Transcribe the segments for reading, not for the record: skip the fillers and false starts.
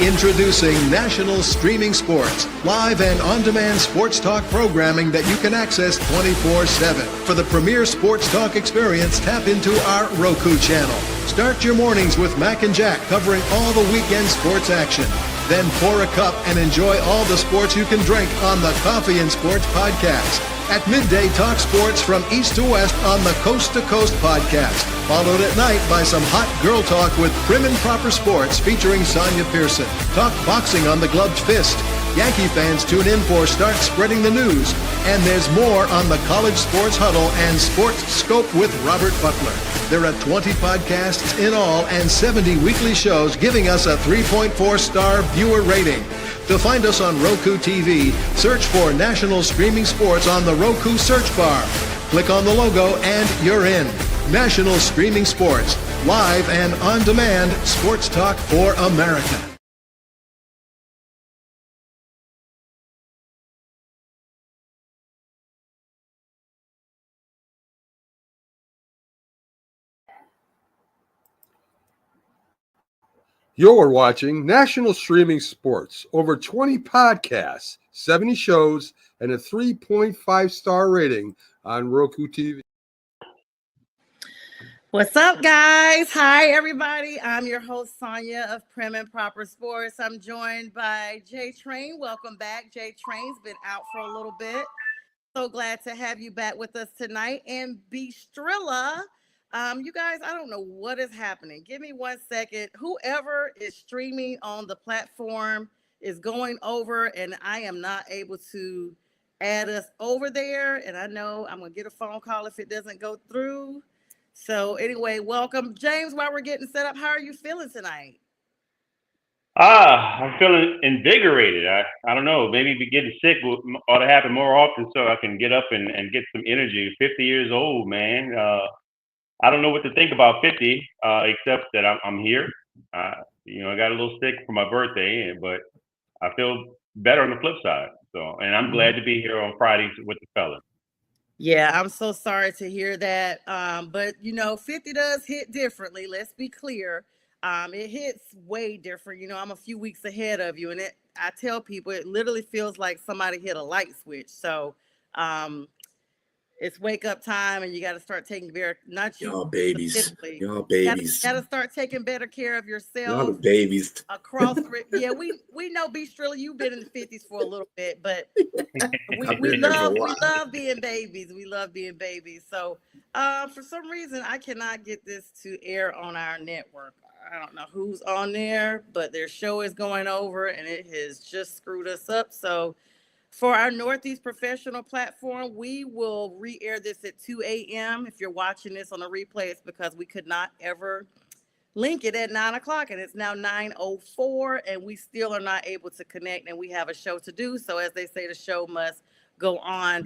Introducing National Streaming Sports, live and on-demand sports talk programming that you can access 24/7. For the premier sports talk experience, tap into our Roku channel. Start your mornings with Mac and Jack covering all the weekend sports action. Then pour a cup and enjoy all the sports you can drink on the Coffee and Sports podcast. At midday, talk sports from east to west on the Coast to Coast podcast. Followed at night by some hot girl talk with Prim and Proper Sports featuring Sonja Pearson. Talk boxing on the Gloved Fist. Yankee fans tune in for Start Spreading the News. And there's more on the College Sports Huddle and Sports Scope with Robert Butler. There are 20 podcasts in all and 70 weekly shows giving us a 3.4-star viewer rating. To find us on Roku TV, search for National Streaming Sports on the Roku search bar. Click on the logo and you're in. National Streaming Sports, live and on-demand sports talk for America. You're watching National Streaming Sports. Over 20 podcasts, 70 shows, and a 3.5-star rating on Roku TV. What's up, guys? Hi, everybody. I'm your host, Sonja of Prim and Proper Sports. I'm joined by J Train. Welcome back. J Train's been out for a little bit. So glad to have you back with us tonight. And B Trilla. You guys, I don't know what is happening. Give me 1 second. Whoever is streaming on the platform is going over, and I am not able to add us over there. And I know I'm going to get a phone call if it doesn't go through. So anyway, welcome. James, while we're getting set up, how are you feeling tonight? I'm feeling invigorated. I don't know. Maybe getting sick ought to happen more often so I can get up and get some energy. 50 years old, man. I don't know what to think about 50, except that I'm here. I got a little sick for my birthday, but I feel better on the flip side. So, and I'm glad to be here on Fridays with the fellas. Yeah, I'm so sorry to hear that. But 50 does hit differently. Let's be clear. It hits way different. I'm a few weeks ahead of you, and I tell people it literally feels like somebody hit a light switch. So, it's wake up time, and you got to start taking not you, y'all babies. Y'all got to start taking better care of yourself. Y'all the babies. Across yeah, we know, B Strilla, you've been in the 50s for a little bit, but we love being babies. We love being babies. So for some reason I cannot get this to air on our network. I don't know who's on there, but their show is going over and it has just screwed us up. So for our Northeast Professional platform, we will re-air this at 2 a.m. If you're watching this on a replay, it's because we could not ever link it at 9 o'clock, and it's now 9:04, and we still are not able to connect, and we have a show to do. So as they say, the show must go on.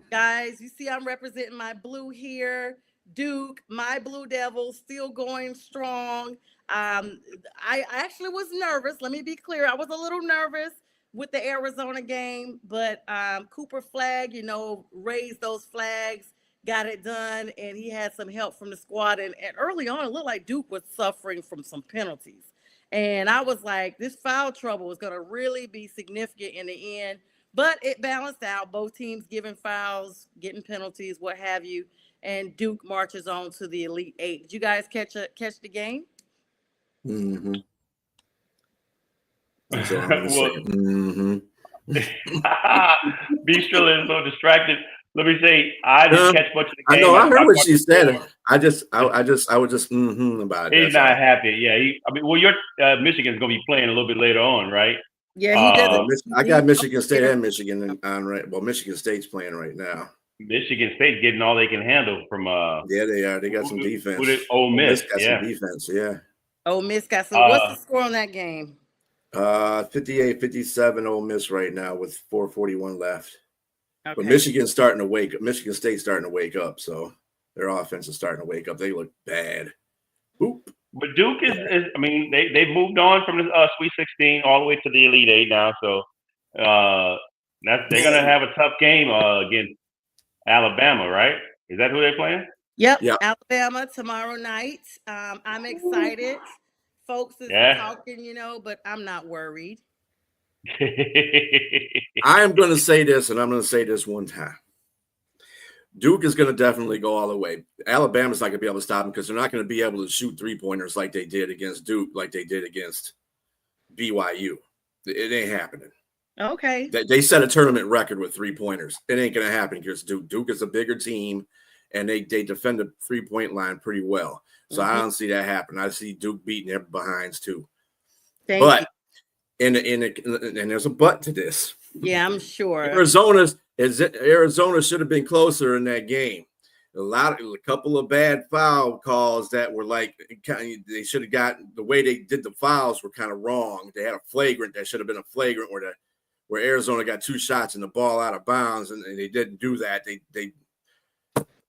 Guys, you see I'm representing my blue here. Duke, my Blue Devils, still going strong. I actually was nervous. Let me be clear. I was a little nervous with the Arizona game, but Cooper Flag, raised those flags, got it done, and he had some help from the squad. And early on, it looked like Duke was suffering from some penalties. And I was like, this foul trouble was going to really be significant in the end. But it balanced out. Both teams giving fouls, getting penalties, what have you. And Duke marches on to the Elite Eight. Did you guys catch the game? Mm-hmm. That's all I'm gonna say. Mm-hmm. Bistro is so distracted. Let me say, I didn't catch much of the game. I know. I heard what she said. I was just about it. He's not happy. Yeah. Your Michigan's gonna be playing a little bit later on, right? Yeah, he does. I got Michigan State and Michigan on right. Well, Michigan State's playing right now. Michigan State's getting all they can handle from. Yeah, they are. They got some defense. Ole Miss got some defense. Yeah. Ole Miss got some. What's the score on that game? 58-57 Ole Miss right now with 4:41 left. Okay. But Michigan State's starting to wake up, so their offense is starting to wake up. They look bad. Oop. But Duke is they've moved on from the Sweet 16 all the way to the Elite Eight now, so they're gonna have a tough game against Alabama, right? Is that who they're playing? Yep. Alabama tomorrow night. I'm excited folks is talking, but I'm not worried. I am going to say this, and I'm going to say this one time. Duke is going to definitely go all the way. Alabama's not going to be able to stop them because they're not going to be able to shoot three-pointers like they did against Duke, like they did against BYU. It ain't happening. Okay. They set a tournament record with three-pointers. It ain't going to happen because Duke. Duke is a bigger team, and they defend the three-point line pretty well. So I don't see that happen. I see Duke beating their behinds too. And there's a but to this. Yeah, I'm sure. Arizona should have been closer in that game. A couple of bad foul calls that were like they should have gotten. The way they did the fouls were kind of wrong. They had a flagrant that should have been a flagrant where Arizona got 2 shots and the ball out of bounds, and they didn't do that. They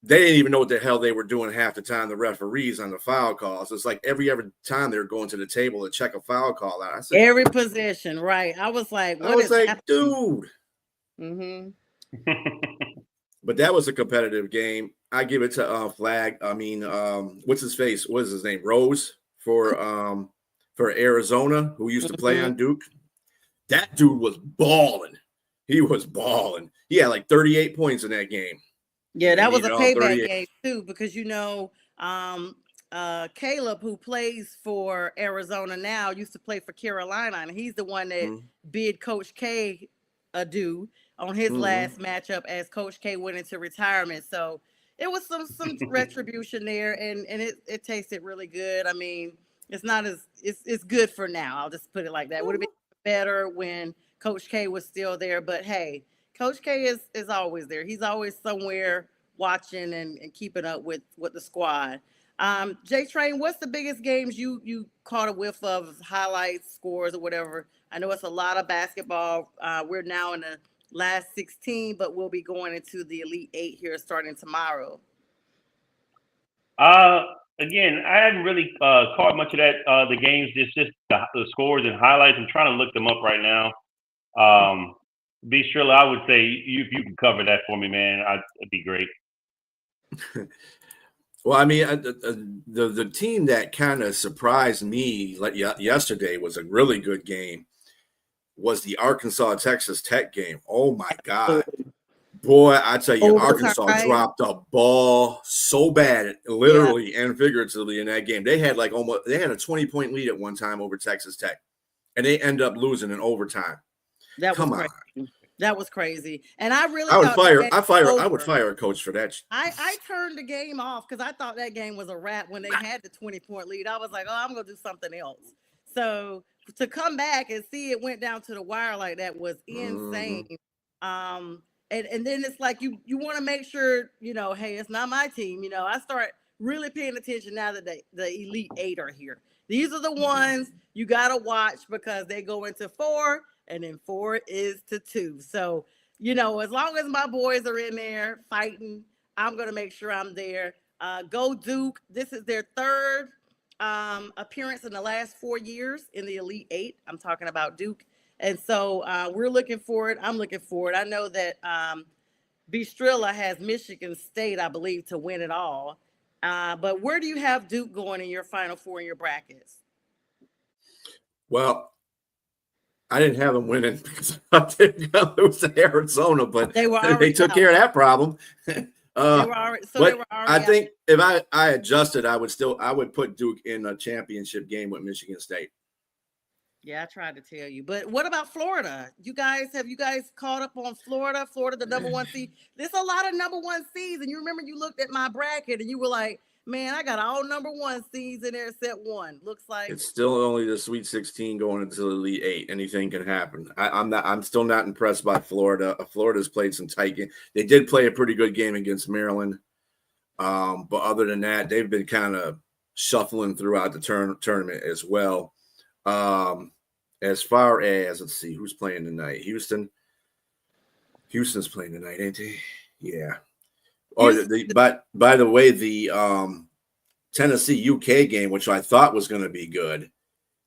didn't even know what the hell they were doing half the time, the referees on the foul calls. It's like every time they were going to the table to check a foul call out. I said, every possession, right. I was like, dude. Mm-hmm. But that was a competitive game. I give it to Flag. I mean, what's his face? What is his name? Rose for Arizona, who used to play on Duke. That dude was balling. He was balling. He had like 38 points in that game. Yeah, that was a payback game too, because Caleb, who plays for Arizona now, used to play for Carolina, and he's the one that bid Coach K adieu on his last matchup as Coach K went into retirement. So it was some retribution there, and it tasted really good. I mean, it's good for now. I'll just put it like that. Would have been better when Coach K was still there, but hey, Coach K is always there. He's always somewhere watching and keeping up with the squad. J Train, what's the biggest games you caught a whiff of, highlights, scores, or whatever? I know it's a lot of basketball. We're now in the last 16, but we'll be going into the Elite 8 here starting tomorrow. Again, I hadn't really caught much of that. The games, just the scores and highlights. I'm trying to look them up right now. B. Trilla, I would say if you can cover that for me, man, it'd be great. Well, I mean, the team that kind of surprised me yesterday was a really good game. Was the Arkansas-Texas Tech game? Oh my God, boy! I tell you, Arkansas dropped a ball so bad, literally and figuratively, in that game. They had a 20-point lead at one time over Texas Tech, and they end up losing in overtime. Come on. That was crazy. And I would fire a coach for that. I turned the game off because I thought that game was a wrap when they had the 20-point lead. I was like, oh, I'm going to do something else. So to come back and see it went down to the wire like that was insane. And then it's like you want to make sure, hey, it's not my team. I start really paying attention now that the Elite 8 are here. These are the ones you got to watch because they go into 4. And then 4 is to 2. So, as long as my boys are in there fighting, I'm going to make sure I'm there. Go Duke. This is their 3rd appearance in the last 4 years in the Elite 8. I'm talking about Duke. And so we're looking for it. I'm looking for it. I know that B. Trilla has Michigan State, I believe, to win it all. But where do you have Duke going in your Final Four in your brackets? Well, I didn't have them winning because I didn't lose to Arizona, but they took care of that problem. I think if I adjusted, I would put Duke in a championship game with Michigan State. Yeah, I tried to tell you. But what about Florida? Have you guys caught up on Florida? Florida, the number 1 seed. There's a lot of number 1 seeds, and you remember you looked at my bracket and you were like, man, I got all number 1 seeds in there except 1. Looks like it's still only the Sweet 16 going into the Elite 8. Anything can happen. I'm still not impressed by Florida. Florida's played some tight games. They did play a pretty good game against Maryland. But other than that, they've been kind of shuffling throughout the tournament as well. As far as, let's see, who's playing tonight? Houston's playing tonight, ain't he? Yeah. But by the way, the Tennessee UK game, which I thought was going to be good,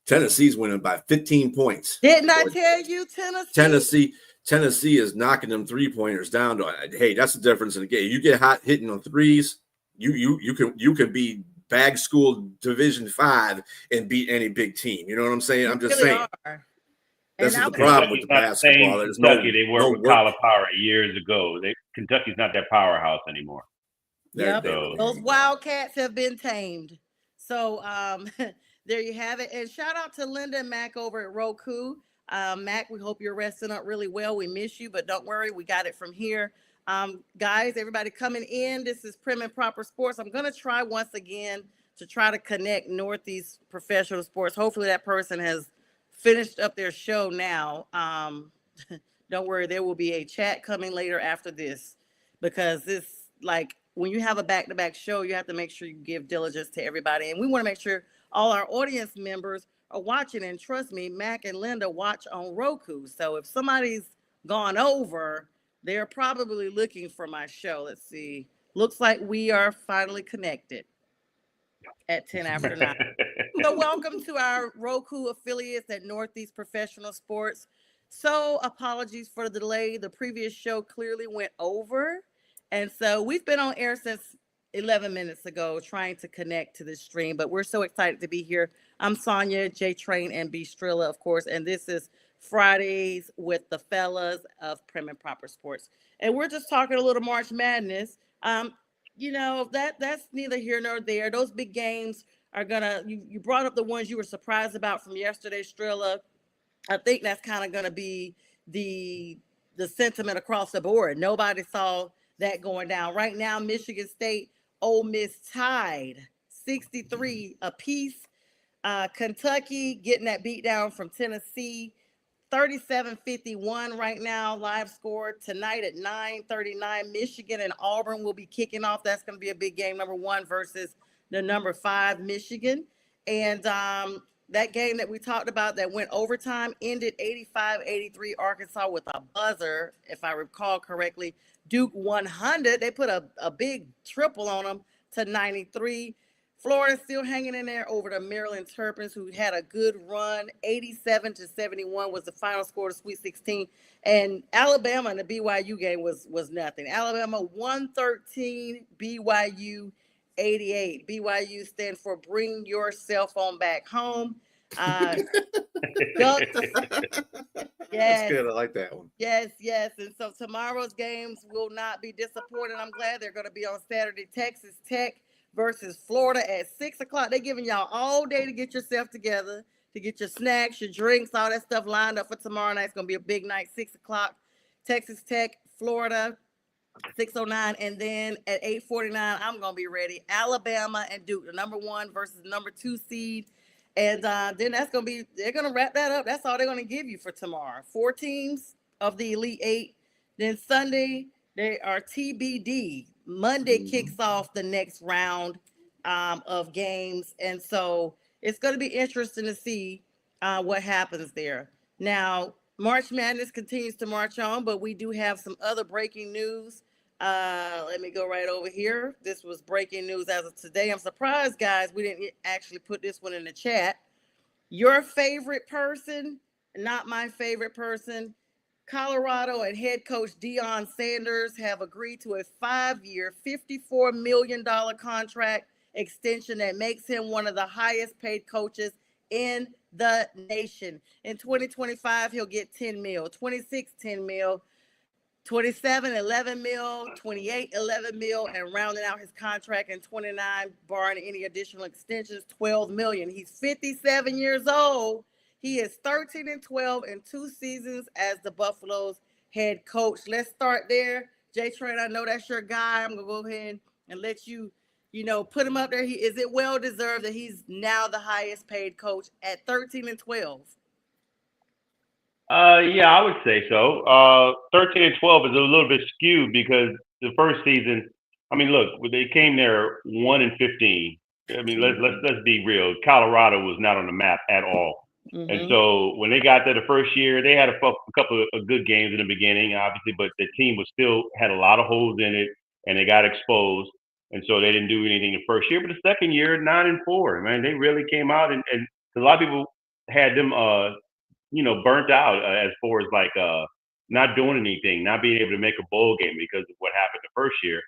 Tennessee's winning by 15 points. Didn't I tell you, Tennessee is knocking them 3-pointers down. Hey, that's the difference in the game. You get hot hitting on threes, you can be bag school Division 5 and beat any big team. You know what I'm saying? I'm just saying. This is the problem with the basketball. There's Kentucky, they worked with work. Calipari years ago. Kentucky's not that powerhouse anymore. Yep, those Wildcats have been tamed. So there you have it. And shout out to Linda and Mac over at Roku. Mac, we hope you're resting up really well. We miss you, but don't worry, we got it from here. Guys, everybody coming in, this is Prim and Proper Sports. I'm going to try once again to try to connect Northeast Professional Sports. Hopefully that person has finished up their show now. Don't worry, there will be a chat coming later after this, because this, like, when you have a back-to-back show, you have to make sure you give diligence to everybody. And we want to make sure all our audience members are watching. And trust me, Mac and Linda watch on Roku. So if somebody's gone over, they're probably looking for my show. Let's see. Looks like we are finally connected at 10 after 9. So welcome to our Roku affiliates at Northeast Professional Sports. So apologies for the delay. The previous show clearly went over. And so we've been on air since 11 minutes ago trying to connect to this stream, but we're so excited to be here. I'm Sonja, J Train, and B Trilla, of course, and this is Fridays with the fellas of Prim and Proper Sports. And we're just talking a little March Madness. You know, that's neither here nor there. Those big games are gonna, you brought up the ones you were surprised about from yesterday's Trilla. I think that's kind of gonna be the sentiment across the board. Nobody saw that going down. Right now, Michigan State, Ole Miss tied 63 apiece. Kentucky getting that beat down from Tennessee, 37-51 right now. Live score tonight at 9:39. Michigan and Auburn will be kicking off. That's going to be a big game, number 1 versus the number 5 Michigan. And that game that we talked about that went overtime ended 85-83 Arkansas with a buzzer, if I recall correctly. Duke 100. They put a big triple on them to 93. Florida still hanging in there over the Maryland Terrapins, who had a good run. 87-71 was the final score of Sweet 16. And Alabama in the BYU game was nothing. Alabama 113, BYU 88. BYU stands for Bring Your Cell Phone Back Home. Ducks. Yes. That's good. I like that one. Yes. And so tomorrow's games will not be disappointing. I'm glad they're going to be on Saturday. Texas Tech versus Florida at 6 o'clock. They're giving y'all all day to get yourself together, to get your snacks, your drinks, all that stuff lined up for tomorrow night. It's going to be a big night, 6 o'clock. Texas Tech, Florida, 6:09. And then at 8:49, I'm going to be ready. Alabama and Duke, the number 1 versus number 2 seed. And then that's going to be, they're going to wrap that up. That's all they're going to give you for tomorrow. 4 teams of the Elite 8. Then Sunday, they are TBD. Monday kicks off the next round of games. And so it's going to be interesting to see what happens there. Now, March Madness continues to march on, but we do have some other breaking news. Let me go right over here. This was breaking news as of today. I'm surprised, guys, we didn't actually put this one in the chat. Your favorite person, not my favorite person. Colorado and head coach Deion Sanders have agreed to a 5-year, $54 million contract extension that makes him one of the highest paid coaches in the nation. In 2025, he'll get 10 mil, 26, 10 mil, 27, 11 mil, 28, 11 mil, and rounding out his contract in 29, barring any additional extensions, 12 million. He's 57 years old. He is 13-12 in 2 seasons as the Buffalo's head coach. Let's start there. J Train, I know that's your guy. I'm gonna go ahead and let you, put him up there. Is it well deserved that he's now the highest paid coach at 13-12? Yeah, I would say so. 13-12 is a little bit skewed because the first season, I mean, look, they came there 1-15. I mean, let's be real. Colorado was not on the map at all. Mm-hmm. And so when they got there the first year, they had a couple of good games in the beginning, obviously, but the team was still had a lot of holes in it, and they got exposed. And so they didn't do anything the first year. But the second year, 9-4, man, they really came out, and a lot of people had them, burnt out as far as like not doing anything, not being able to make a bowl game because of what happened the first year.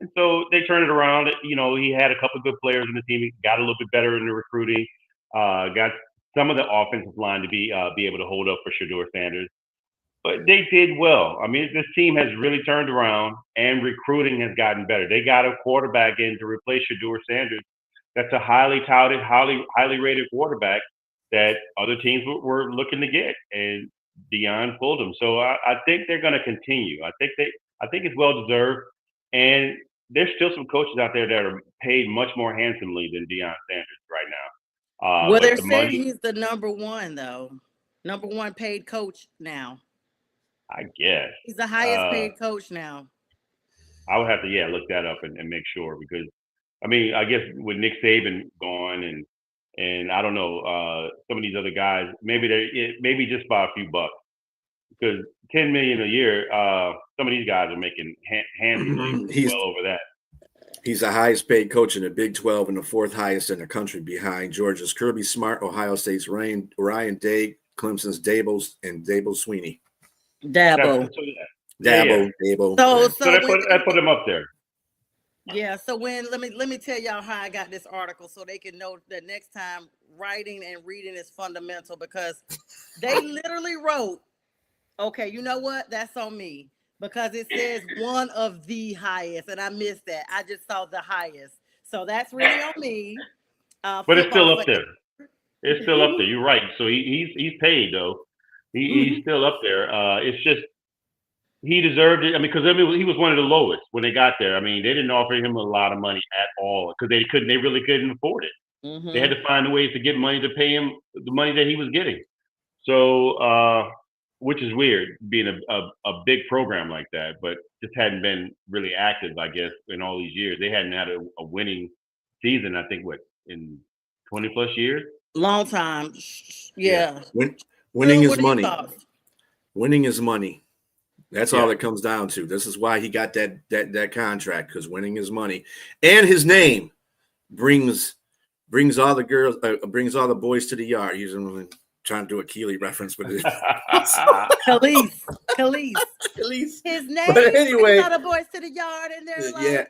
And so they turned it around. He had a couple of good players in the team. He got a little bit better in the recruiting. Got some of the offensive line to be able to hold up for Shedeur Sanders. But they did well. I mean, this team has really turned around, and recruiting has gotten better. They got a quarterback in to replace Shedeur Sanders. That's a highly touted, highly rated quarterback that other teams were looking to get, and Deion pulled them. So I think they're going to continue. I think it's well deserved, and there's still some coaches out there that are paid much more handsomely than Deion Sanders right now. Well, But they're the saying money, he's the number one paid coach now. I guess. He's the highest paid coach now. I would have to look that up and make sure, because I mean, I guess with Nick Saban gone and I don't know, some of these other guys, maybe just by a few bucks, because $10 million a year, some of these guys are making handsomely well over that. He's the highest paid coach in the Big 12 and the fourth highest in the country, behind Georgia's Kirby Smart, Ohio State's Ryan Day, Clemson's Dabo Sweeney. Dabo. Dabo. So that put him up there. Yeah. So let me tell y'all how I got this article, so they can know that next time writing and reading is fundamental, because they literally wrote, okay, you know what? That's on me, because it says one of the highest, and I missed that. I just saw the highest. So that's really on me. But it's still up there. It's still up there. You're right. So he's paid though. He's still up there. It's just he deserved it. I mean, because he was one of the lowest when they got there. I mean, they didn't offer him a lot of money at all, because they really couldn't afford it. They had to find ways to get money to pay him the money that he was getting. So, which is weird, being a big program like that, but just hadn't been really active, I guess, in all these years. They hadn't had a winning season, I think, in 20 plus years. Long time. Yeah. Winning is money. Winning is money. That's all it comes down to. This is why he got that contract, because winning is money, and his name brings all the girls, brings all the boys to the yard. He's trying to do a Keely reference, but Khalees. His name. But anyway, all the boys to the yard, and they're like,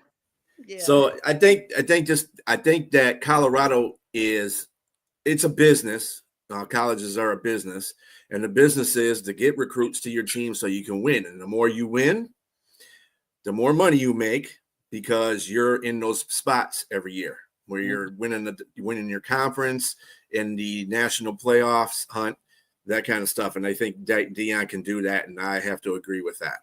yeah. So I think that Colorado it's a business. Colleges are a business, and the business is to get recruits to your team so you can win. And the more you win, the more money you make, because you're in those spots every year where you're winning your conference, in the national playoffs hunt, that kind of stuff. And I think Deion can do that, and I have to agree with that.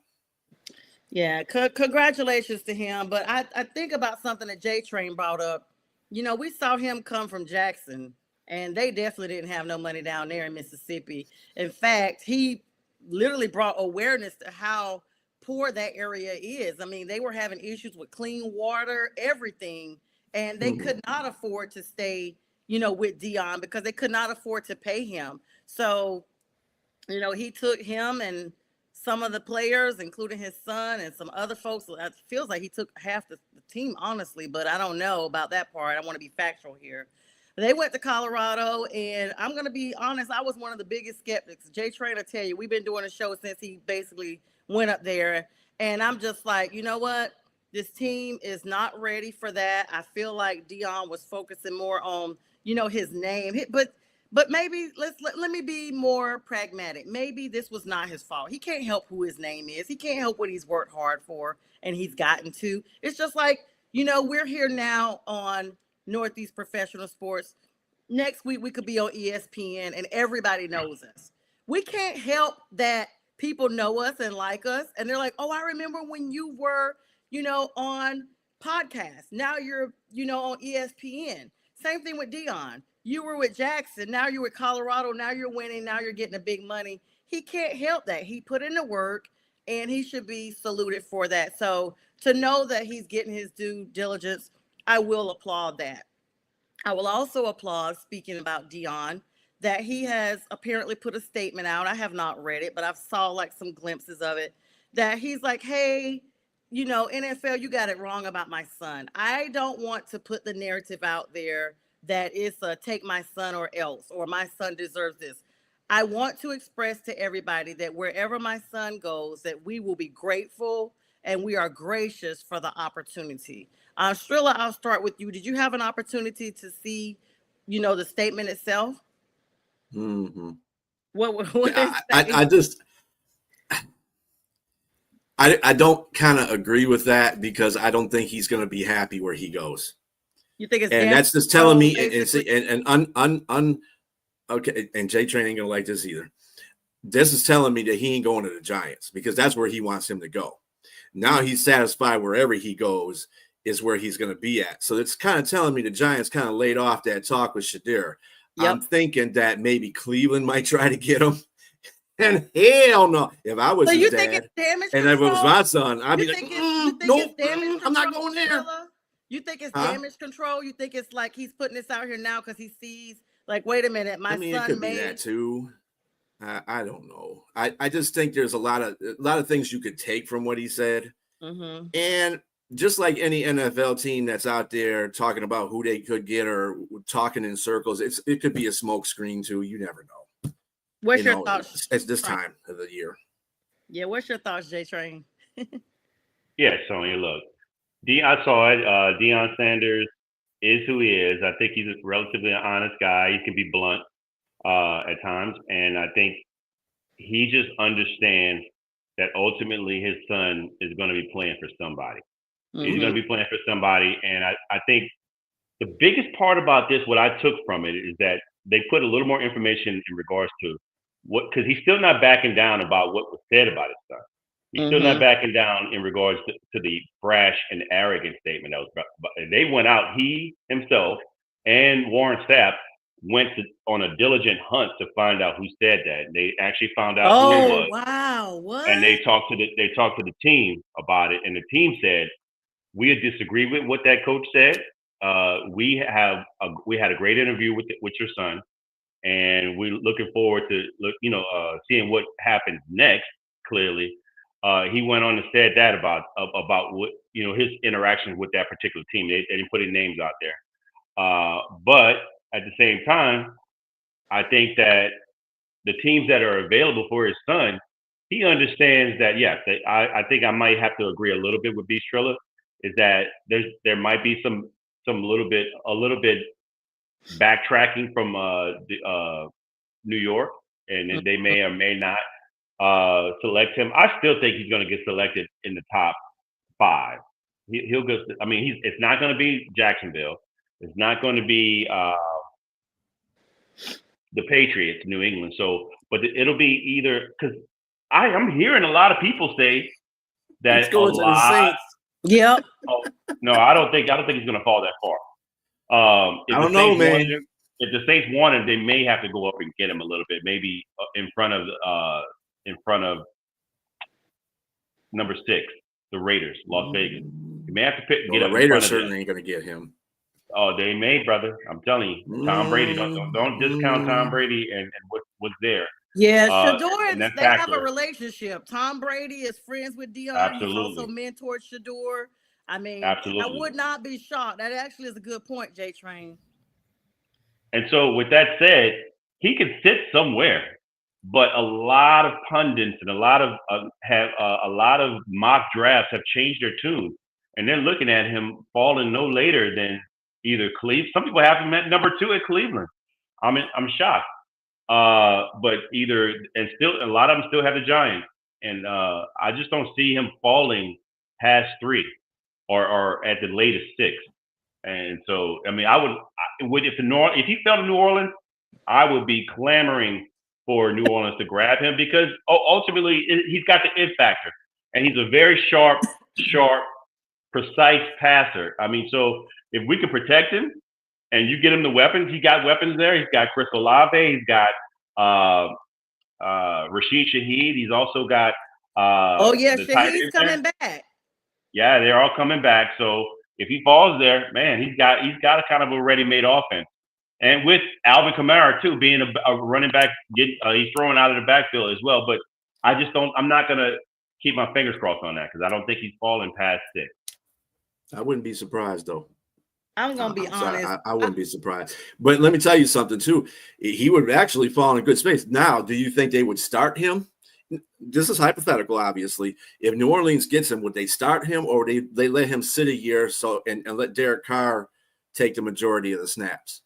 Yeah, congratulations to him. But I think about something that J-Train brought up. We saw him come from Jackson, and they definitely didn't have no money down there in Mississippi. In fact, he literally brought awareness to how poor that area is. I mean, they were having issues with clean water, everything, and they could not afford to stay, with Deion, because they could not afford to pay him. So, he took him and some of the players, including his son and some other folks. It feels like he took half the team, honestly, but I don't know about that part. I want to be factual here. They went to Colorado, and I'm going to be honest, I was one of the biggest skeptics. J-Train will tell you, we've been doing a show since he basically went up there, and I'm just like, you know what? This team is not ready for that. I feel like Deion was focusing more on, his name. But maybe let me be more pragmatic. Maybe this was not his fault. He can't help who his name is. He can't help what he's worked hard for and he's gotten to. It's just like, we're here now on Northeast Professional Sports. Next week we could be on ESPN and everybody knows us. We can't help that people know us and like us, and they're like, oh, I remember when you were, on podcasts. Now you're, on ESPN. Same thing with Deion. You were with Jackson. Now you're with Colorado. Now you're winning. Now you're getting the big money. He can't help that. He put in the work, and he should be saluted for that. So to know that he's getting his due diligence, I will applaud that. I will also applaud, speaking about Deion, that he has apparently put a statement out. I have not read it, but I've saw like some glimpses of it, that he's like, hey, NFL, you got it wrong about my son. I don't want to put the narrative out there that it's take my son or else, or my son deserves this. I want to express to everybody that wherever my son goes, that we will be grateful and we are gracious for the opportunity. Trilla, I'll start with you. Did you have an opportunity to see, the statement itself? Mm-hmm. What I don't kind of agree with that because I don't think he's going to be happy where he goes. You think it's and that's just telling me and okay, and J Train ain't gonna like this either. This is telling me that he ain't going to the Giants because that's where he wants him to go. Now he's satisfied wherever he goes is where he's going to be at. So it's kind of telling me the Giants kind of laid off that talk with Shadir. Yep. I'm thinking that maybe Cleveland might try to get him. And hell no. If I was his dad and if it was my son, I'd be like, nope, I'm not going there. You think it's damage control? You think it's like he's putting this out here now because he sees, like, wait a minute, my son it could be that too. I don't know. I just think there's a lot of things you could take from what he said. Mm-hmm. And just like any NFL team that's out there talking about who they could get or talking in circles, it could be a smoke screen too. You never know. What's your thoughts? It's this time of the year. Yeah, what's your thoughts, J Train? Yeah, Sonya, look. I saw it. Deion Sanders is who he is. I think he's a relatively honest guy. He can be blunt at times. And I think he just understands that ultimately his son is going to be playing for somebody. Mm-hmm. He's going to be playing for somebody. And I think the biggest part about this, what I took from it, is that they put a little more information in regards to because he's still not backing down about what was said about his son. He's still not backing down in regards to the brash and arrogant statement that was about. They went out, he himself and Warren Sapp went on a diligent hunt to find out who said that. They actually found out who it was. Wow, what? And they talked to the team about it, and the team said, we disagree with what that coach said. We had a great interview with your son, and we're looking forward to seeing what happens next. Clearly, he went on and said that about what his interaction with that particular team. They didn't put any names out there, but at the same time, I think that the teams that are available for his son, he understands that. Yes, I think I might have to agree a little bit with B. Trilla, is that there might be a little bit backtracking from New York, and they may or may not select him. I still think he's going to get selected in the top 5. He'll go. I mean, it's not going to be Jacksonville. It's not going to be the Patriots, New England. So, but it'll be either, because I'm hearing a lot of people say that it's going to the Saints. Yep. No, I don't think he's going to fall that far. I don't know, man. If the Saints want him, they may have to go up and get him a little bit, maybe in front of number 6, the Raiders, Las Vegas. You may have to get the up. Raiders certainly ain't going to get him. Oh, they may, brother. I'm telling you, Tom Brady. Don't discount Tom Brady and what's there. Yeah, Shador, they have a relationship. Tom Brady is friends with Deion. Absolutely. He's also mentored Shador. I mean, absolutely. I would not be shocked. That actually is a good point, J Train. And so, with that said, he could sit somewhere, but a lot of pundits and a lot of mock drafts have changed their tune, and they're looking at him falling no later than either Cleveland. Some people have him at number 2 at Cleveland. I'm shocked. But still a lot of them still have the Giants, and I just don't see him falling past 3 or at the latest 6. And so, I mean, if he fell to New Orleans, I would be clamoring for New Orleans to grab him, because ultimately he's got the it factor, and he's a very sharp, precise passer. I mean, so if we can protect him and you get him the weapons, he got weapons there. He's got Chris Olave. He's got Rashid Shaheed. He's also got Shaheed's coming back. Yeah, they're all coming back. So if he falls there, man, he's got a kind of a ready-made offense. And with Alvin Kamara too, being a running back, he's throwing out of the backfield as well. But I'm not gonna keep my fingers crossed on that, because I don't think he's falling past 6. I wouldn't be surprised though. I'm gonna be honest. I wouldn't be surprised. But let me tell you something too. He would actually fall in a good space. Now, do you think they would start him? this is hypothetical, obviously. If New Orleans gets him, would they start him, or they let him sit a year and let Derek Carr take the majority of the snaps?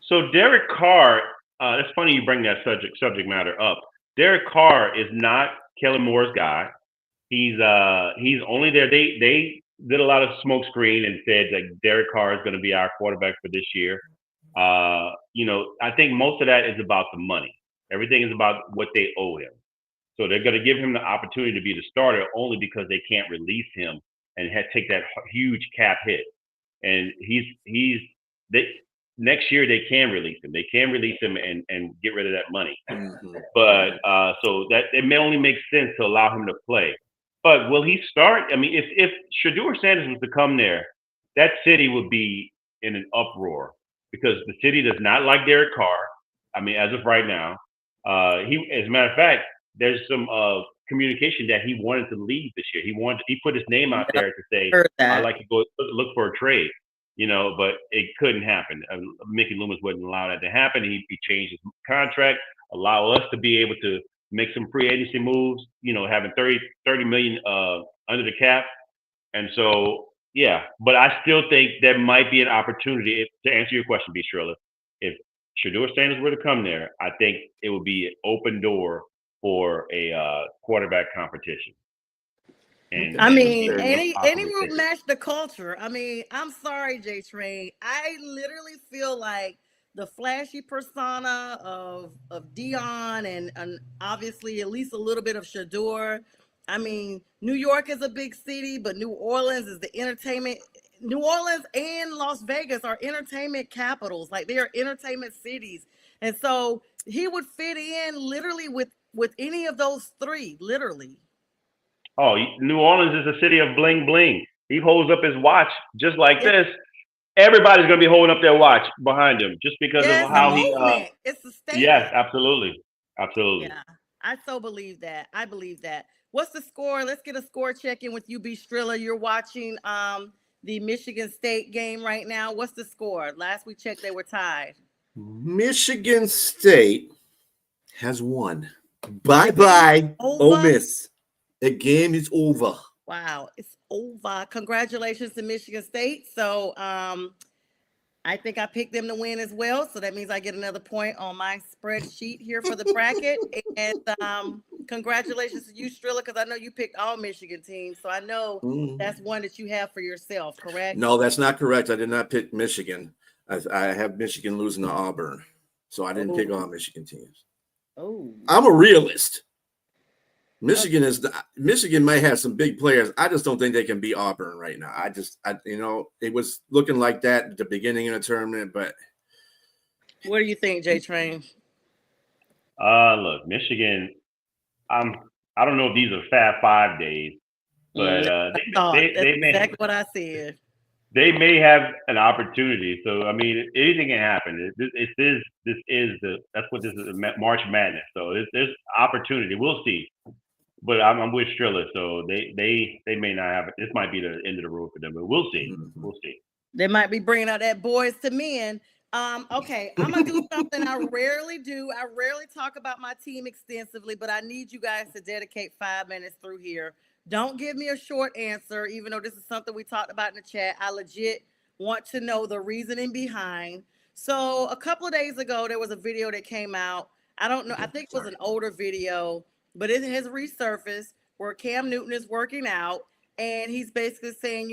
So Derek Carr, it's funny you bring that subject matter up. Derek Carr is not Kellen Moore's guy. He's only there. They did a lot of smoke screen and said that Derek Carr is going to be our quarterback for this year. I think most of that is about the money. Everything is about what they owe him. So they're going to give him the opportunity to be the starter only because they can't release him and take that huge cap hit. And next year they can release him. They can release him and get rid of that money. Mm-hmm. But so that it may only make sense to allow him to play. But will he start? I mean, if Shedeur Sanders was to come there, that city would be in an uproar because the city does not like Derek Carr. I mean, as of right now, as a matter of fact, there's some communication that he wanted to leave this year. He put his name out there to say, I'd like to go look for a trade, but it couldn't happen. Mickey Loomis wouldn't allow that to happen. He changed his contract, allow us to be able to make some free agency moves, having 30 million under the cap. And so, yeah, but I still think there might be an opportunity to answer your question, B. Trilla. If Shedeur Sanders were to come there, I think it would be an open door for a quarterback competition. And any would match the culture. I mean, I'm sorry, J Train. I literally feel like the flashy persona of Dion and obviously at least a little bit of Shedeur. I mean, New York is a big city, but New Orleans is the entertainment. New Orleans and Las Vegas are entertainment capitals. Like they are entertainment cities. And so he would fit in literally with any of those three, literally. Oh, New Orleans is a city of bling bling. He holds up his watch just like this. Everybody's going to be holding up their watch behind him just because of how he. It's a statement. Yes, absolutely. Yeah, I so believe that. I believe that. What's the score? Let's get a score check in with you, B. Trilla. You're watching the Michigan State game right now. What's the score? Last we checked, they were tied. Michigan State has won. Bye-bye, Ole Miss. The game is over. Wow, it's over. Congratulations to Michigan State. So I think I picked them to win as well. So that means I get another point on my spreadsheet here for the bracket. And congratulations to you, Trilla, because I know you picked all Michigan teams. So I know that's one that you have for yourself, correct? No, that's not correct. I did not pick Michigan. I have Michigan losing to Auburn. So I didn't pick all Michigan teams. Oh, I'm a realist. Michigan may have some big players. I just don't think they can beat Auburn right now. It was looking like that at the beginning of the tournament, but what do you think, J Train? Look, Michigan. I don't know if these are Fab 5 days, but they may exactly what I said. They may have an opportunity. So I mean, anything can happen. That's what this is, March Madness. So there's opportunity. We'll see. But I'm with Trilla, so they may not have it. This might be the end of the road for them, but we'll see. Mm-hmm. We'll see. They might be bringing out that boys to men. Okay, I'm gonna do something I rarely do. I rarely talk about my team extensively, but I need you guys to dedicate 5 minutes through here. Don't give me a short answer, even though this is something we talked about in the chat. I legit want to know the reasoning behind. So a couple of days ago, there was a video that came out. I don't know. I think it was an older video, but it has resurfaced where Cam Newton is working out, and he's basically saying,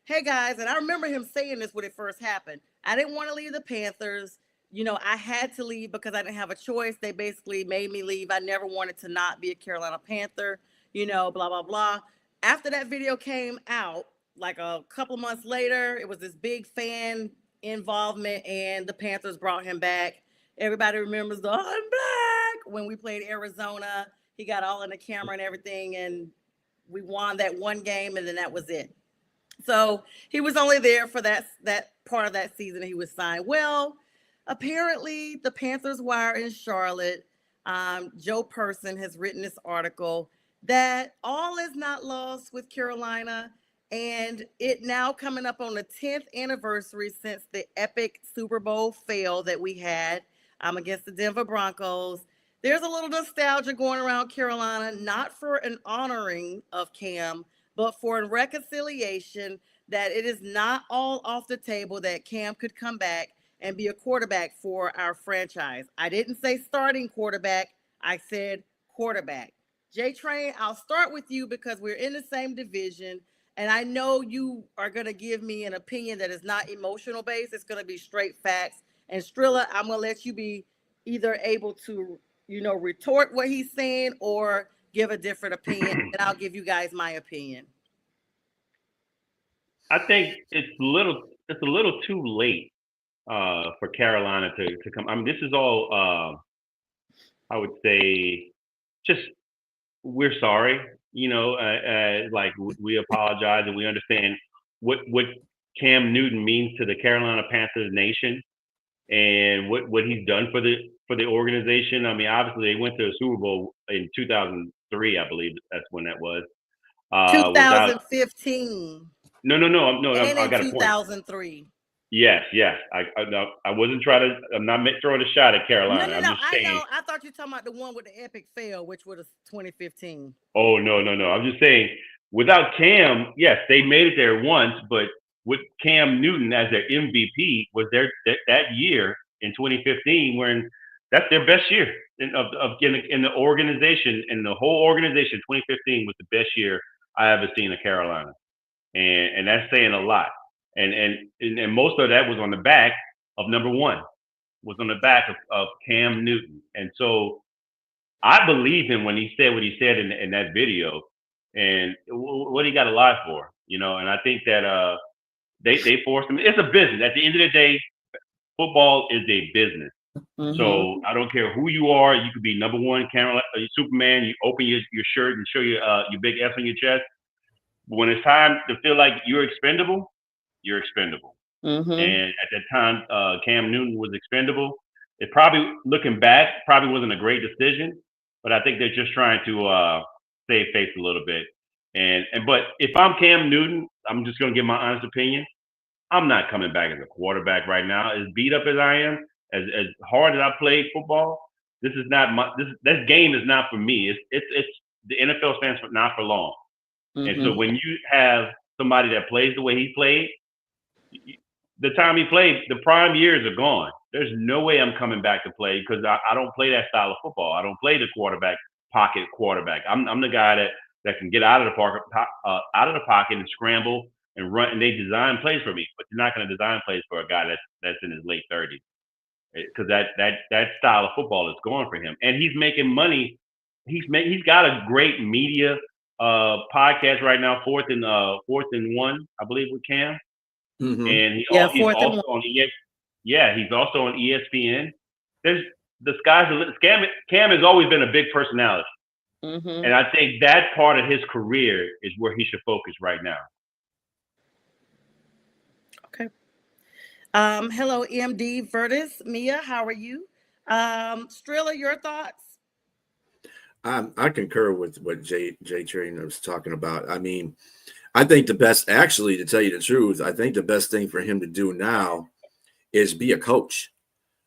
hey guys, and I remember him saying this when it first happened. I didn't want to leave the Panthers. I had to leave because I didn't have a choice. They basically made me leave. I never wanted to not be a Carolina Panther, blah, blah, blah. After that video came out, like a couple months later, it was this big fan involvement, and the Panthers brought him back. Everybody remembers the I'm back when we played Arizona. He got all in the camera and everything, and we won that one game, and then that was it. So he was only there for that part of that season he was signed. Well, apparently the Panthers Wire in Charlotte, Joe Person has written this article that all is not lost with Carolina, and it now coming up on the 10th anniversary since the epic Super Bowl fail that we had against the Denver Broncos. there's a little nostalgia going around Carolina, not for an honoring of Cam, but for a reconciliation that it is not all off the table that Cam could come back and be a quarterback for our franchise. I didn't say starting quarterback. I said quarterback. J Train, I'll start with you because we're in the same division. And I know you are going to give me an opinion that is not emotional based. It's going to be straight facts. And Strilla, I'm going to let you be either able to, retort what he's saying or give a different opinion. And I'll give you guys my opinion. I think it's a little too late for Carolina to come. I mean, this is all I would say just we're sorry, like we apologize and we understand what Cam Newton means to the Carolina Panthers nation and what he's done for the organization. I mean, obviously they went to a Super Bowl in 2003, I believe that's when that was. Without 2015 no, and I in got a point. 2003. Yes. No, I wasn't trying to. I'm not throwing a shot at Carolina. No. I'm just saying. I know. I thought you were talking about the one with the epic fail, which was 2015. Oh no. I'm just saying. Without Cam, yes, they made it there once, but with Cam Newton as their MVP was there that year in 2015, when that's their best year in the organization, and the whole organization. 2015 was the best year I ever seen in Carolina, and that's saying a lot. And most of that was on the back of number one, was on the back of Cam Newton. And so I believe him when he said what he said in that video, and what he got to lie for, and I think that they forced him. It's a business. At the end of the day, football is a business. Mm-hmm. So I don't care who you are. You could be number one, Carolina, Superman. You open your shirt and show your big S on your chest. But when it's time to feel like you're expendable, you're expendable. Mm-hmm. And at that time, Cam Newton was expendable. It probably, looking back, probably wasn't a great decision, but I think they're just trying to save face a little bit. But if I'm Cam Newton, I'm just going to give my honest opinion. I'm not coming back as a quarterback right now. As beat up as I am, as hard as I played football, this game is not for me. It's the NFL stands for not for long. Mm-hmm. And so when you have somebody that plays the way he played, the time he played, the prime years are gone. There's no way I'm coming back to play because I don't play that style of football. I don't play the pocket quarterback. I'm the guy that can get out of the pocket and scramble and run. And they design plays for me, but you're not going to design plays for a guy that's in his late 30s because that style of football is gone for him. And he's making money. He's got a great media podcast right now, fourth and one, I believe, with Cam. Mm-hmm. And he's also on he's also on ESPN. There's the sky's the limit. Cam has always been a big personality, mm-hmm. and I think that part of his career is where he should focus right now. Okay. Hello, MD Vertis. Mia, how are you? Strilla, your thoughts? I concur with what Jay Trainer was talking about. I mean, I think the best, actually, to tell you the truth, I think the best thing for him to do now is be a coach.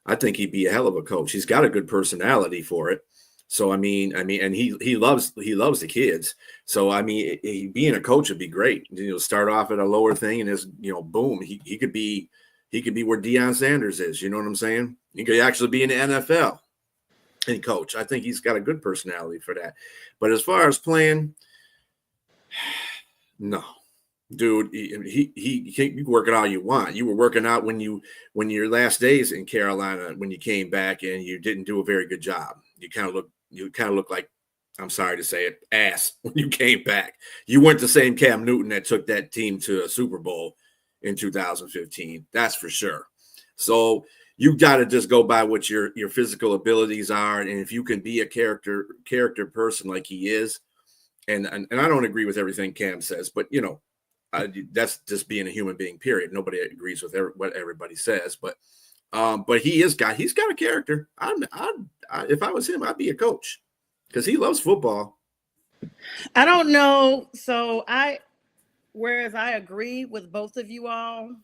I think he'd be a hell of a coach. He's got a good personality for it. So, I mean, and he loves the kids. So, I mean, being a coach would be great. Start off at a lower thing and just, boom, he could be where Deion Sanders is. You know what I'm saying? He could actually be in the NFL and coach. I think he's got a good personality for that. But as far as playing, no, dude, he can work it all you want. You were working out when your last days in Carolina, when you came back, and you didn't do a very good job. You kind of look like, I'm sorry to say it, ass when you came back. You weren't the same Cam Newton that took that team to a Super Bowl in 2015. That's for sure. So you got to just go by what your physical abilities are, and if you can be a character person like he is. And I don't agree with everything Cam says, but that's just being a human being. Period. Nobody agrees with what everybody says, but he's got a character. If I was him, I'd be a coach because he loves football. I don't know. So whereas I agree with both of you all,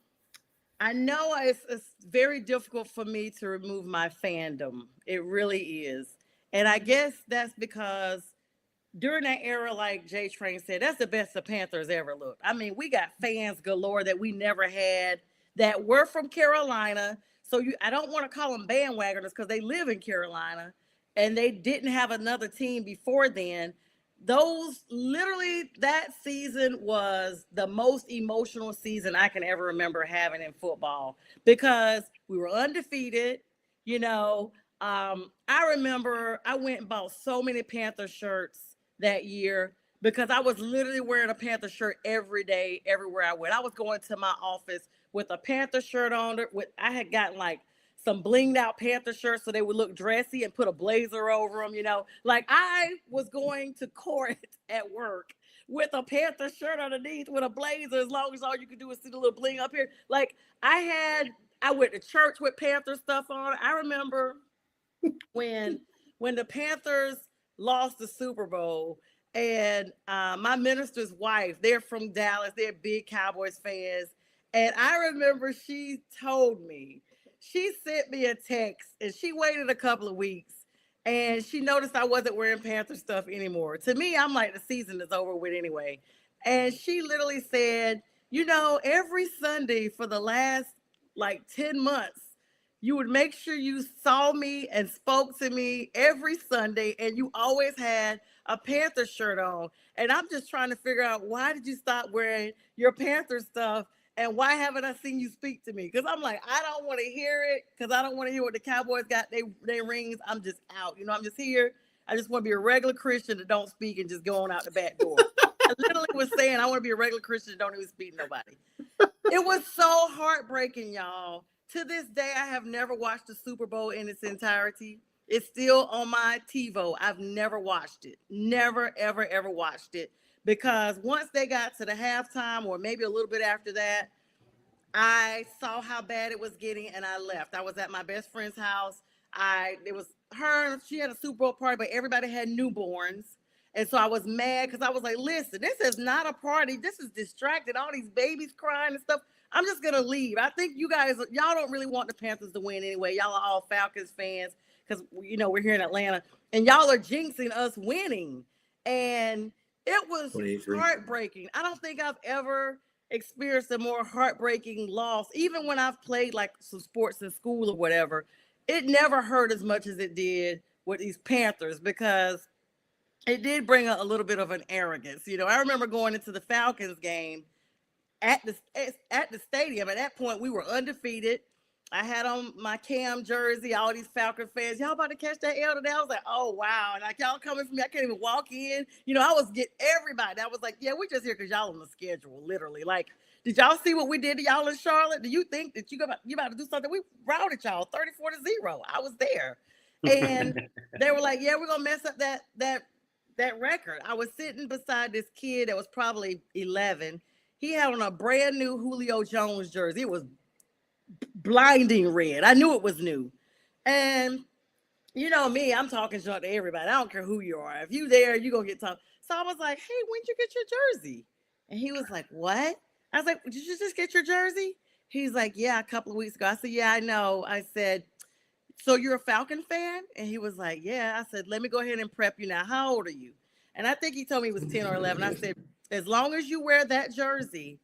I know it's very difficult for me to remove my fandom. It really is. And I guess that's because during that era, like J Train said, that's the best the Panthers ever looked. I mean, we got fans galore that we never had that were from Carolina. So I don't want to call them bandwagoners because they live in Carolina and they didn't have another team before then. That season was the most emotional season I can ever remember having in football because we were undefeated. I remember I went and bought so many Panther shirts that year because I was literally wearing a Panther shirt every day, everywhere I went. I was going to my office with a Panther shirt on it. I had gotten like some blinged out Panther shirts so they would look dressy and put a blazer over them, Like I was going to court at work with a Panther shirt underneath with a blazer as long as all you could do is see the little bling up here. Like I went to church with Panther stuff on. I remember when the Panthers lost the Super Bowl and my minister's wife, they're from Dallas, they're big Cowboys fans. And I remember she sent me a text and she waited a couple of weeks and she noticed I wasn't wearing Panther stuff anymore. To me, I'm like, the season is over with anyway. And she literally said, every Sunday for the last like 10 months, you would make sure you saw me and spoke to me every Sunday, and you always had a Panther shirt on. And I'm just trying to figure out, why did you stop wearing your Panther stuff? And why haven't I seen you speak to me? Because I'm like, I don't want to hear it because I don't want to hear what the Cowboys got they rings. I'm just out. I'm just here. I just want to be a regular Christian that don't speak and just go on out the back door. I literally was saying I want to be a regular Christian that don't even speak to nobody. It was so heartbreaking, y'all. To this day, I have never watched the Super Bowl in its entirety. It's still on my TiVo. I've never watched it. Never, ever, ever watched it. Because once they got to the halftime or maybe a little bit after that, I saw how bad it was getting and I left. I was at my best friend's house. It was her. She had a Super Bowl party, but everybody had newborns. And so I was mad because I was like, listen, this is not a party. This is distracted. All these babies crying and stuff. I'm just going to leave. I think y'all don't really want the Panthers to win anyway. Y'all are all Falcons fans because, we're here in Atlanta. And y'all are jinxing us winning. And it was 23. Heartbreaking. I don't think I've ever experienced a more heartbreaking loss. Even when I've played like some sports in school or whatever, it never hurt as much as it did with these Panthers because it did bring a little bit of an arrogance. I remember going into the Falcons game at the stadium. At that point, we were undefeated. I had on my Cam jersey, all these Falcon fans. Y'all about to catch that L today? I was like, oh, wow. And like, y'all coming for me. I can't even walk in. I was getting everybody. I was like, yeah, we're just here because y'all on the schedule, literally. Like, did y'all see what we did to y'all in Charlotte? Do you think that you about to do something? We routed y'all 34-0. I was there. And they were like, yeah, we're going to mess up that record. I was sitting beside this kid that was probably 11. He had on a brand new Julio Jones jersey. It was blinding red. I knew it was new. And me, I'm talking junk to everybody. I don't care who you are. If you there, you're going to get talked. So I was like, hey, when'd you get your jersey? And he was like, what? I was like, did you just get your jersey? He's like, yeah, a couple of weeks ago. I said, yeah, I know. I said, so you're a Falcon fan? And he was like, yeah. I said, let me go ahead and prep you now. How old are you? And I think he told me he was 10 or 11. I said, as long as you wear that jersey,